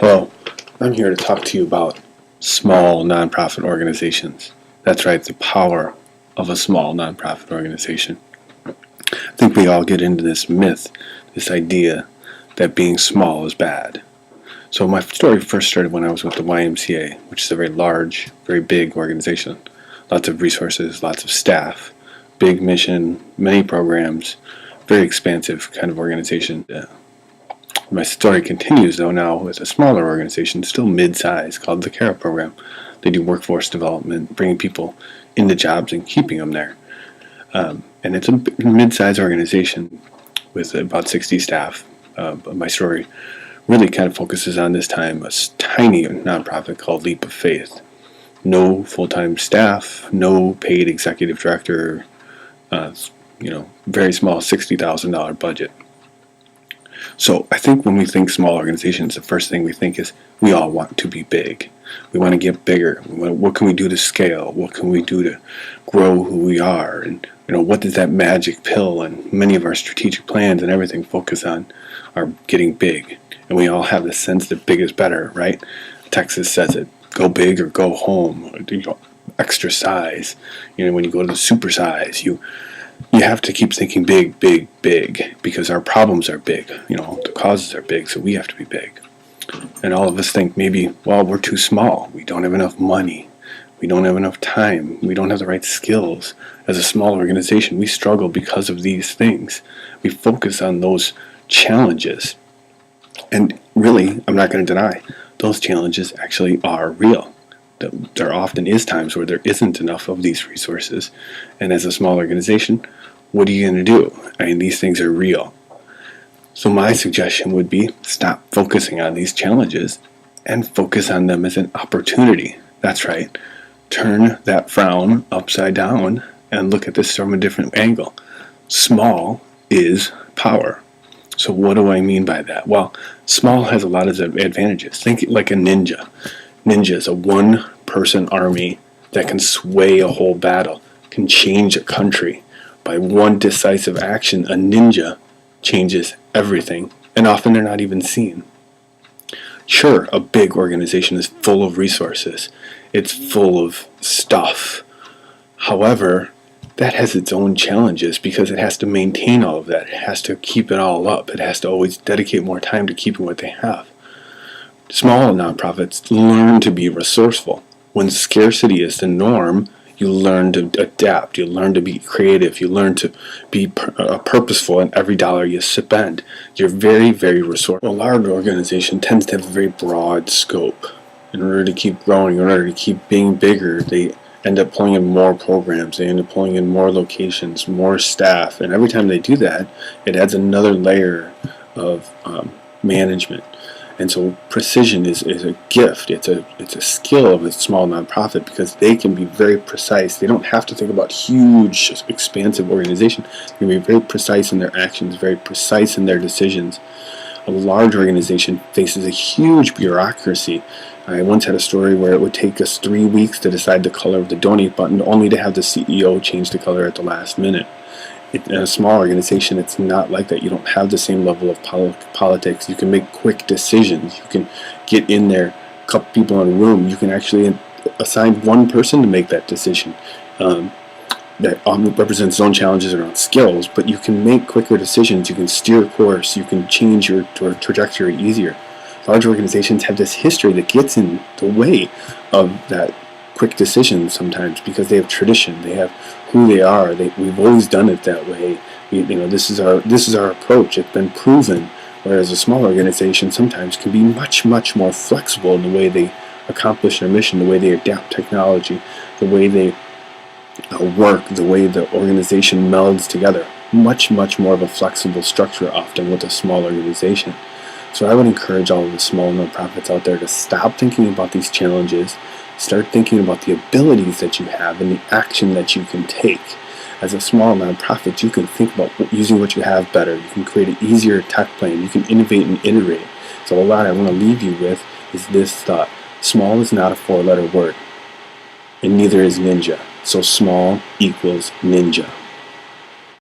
Hello, I'm here to talk to you about small nonprofit organizations. That's right, the power of a small nonprofit organization. I think we all get into this myth, this idea that being small is bad. So my story first started when I was with the YMCA, which is a very large, very big organization. Lots of resources, lots of staff, big mission, many programs, very expansive kind of organization. My story continues, though, now with a smaller organization, still mid-size, called the CARE program. They do workforce development, bringing people into jobs and keeping them there. And it's a mid-size organization with about 60 staff. My story really kind of focuses on this time a tiny nonprofit called Leap of Faith. No full-time staff, no paid executive director, very small $60,000 budget. So I think when we think small organizations, the first thing we think is we all want to be big. We want to get bigger. What can we do to scale? What can we do to grow who we are? And what does that magic pill and many of our strategic plans and everything focus on are getting big. And we all have this sense that big is better, right? Texas says it, go big or go home. Extra size. When you go to the super size, you have to keep thinking big, big, big, because our problems are big. The causes are big, so we have to be big. And all of us think maybe, we're too small. We don't have enough money. We don't have enough time. We don't have the right skills. As a small organization, we struggle because of these things. We focus on those challenges. And really, I'm not going to deny, those challenges actually are real. There often is times where there isn't enough of these resources. And as a small organization, what are you going to do? These things are real. So my suggestion would be stop focusing on these challenges and focus on them as an opportunity. That's right. Turn that frown upside down and look at this from a different angle. Small is power. So what do I mean by that? Well, small has a lot of advantages. Think like a ninja. Ninja is a one-person army that can sway a whole battle, can change a country. By one decisive action, a ninja changes everything, and often they're not even seen. Sure, a big organization is full of resources. It's full of stuff. However, that has its own challenges because it has to maintain all of that. It has to keep it all up. It has to always dedicate more time to keeping what they have. Small nonprofits learn to be resourceful. When scarcity is the norm, you learn to adapt. You learn to be creative. You learn to be purposeful in every dollar you spend. You're very, very resourceful. A large organization tends to have a very broad scope. In order to keep growing, in order to keep being bigger, they end up pulling in more programs. They end up pulling in more locations, more staff. And every time they do that, it adds another layer of management. And so precision is a gift. It's a skill of a small nonprofit because they can be very precise. They don't have to think about huge, expansive organization. They can be very precise in their actions, very precise in their decisions. A large organization faces a huge bureaucracy. I once had a story where it would take us 3 weeks to decide the color of the donate button, only to have the CEO change the color at the last minute. In a small organization, it's not like that. You don't have the same level of politics. You can make quick decisions. You can get in there, a couple people in a room. You can actually assign one person to make that decision. That represents its own challenges around skills, but you can make quicker decisions. You can steer course. You can change your trajectory easier. Large organizations have this history that gets in the way of that quick decisions sometimes because they have tradition. They have who they are. We've always done it that way. This is our approach. It's been proven. Whereas a small organization sometimes can be much, much more flexible in the way they accomplish their mission, the way they adapt technology, the way they work, the way the organization melds together. Much, much more of a flexible structure often with a small organization. So I would encourage all of the small nonprofits out there to stop thinking about these challenges, start thinking about the abilities that you have and the action that you can take. As a small nonprofit, you can think about using what you have better. You can create an easier tech plan. You can innovate and iterate. So a lot I want to leave you with is this thought. Small is not a 4-letter word, and neither is ninja. So small equals ninja.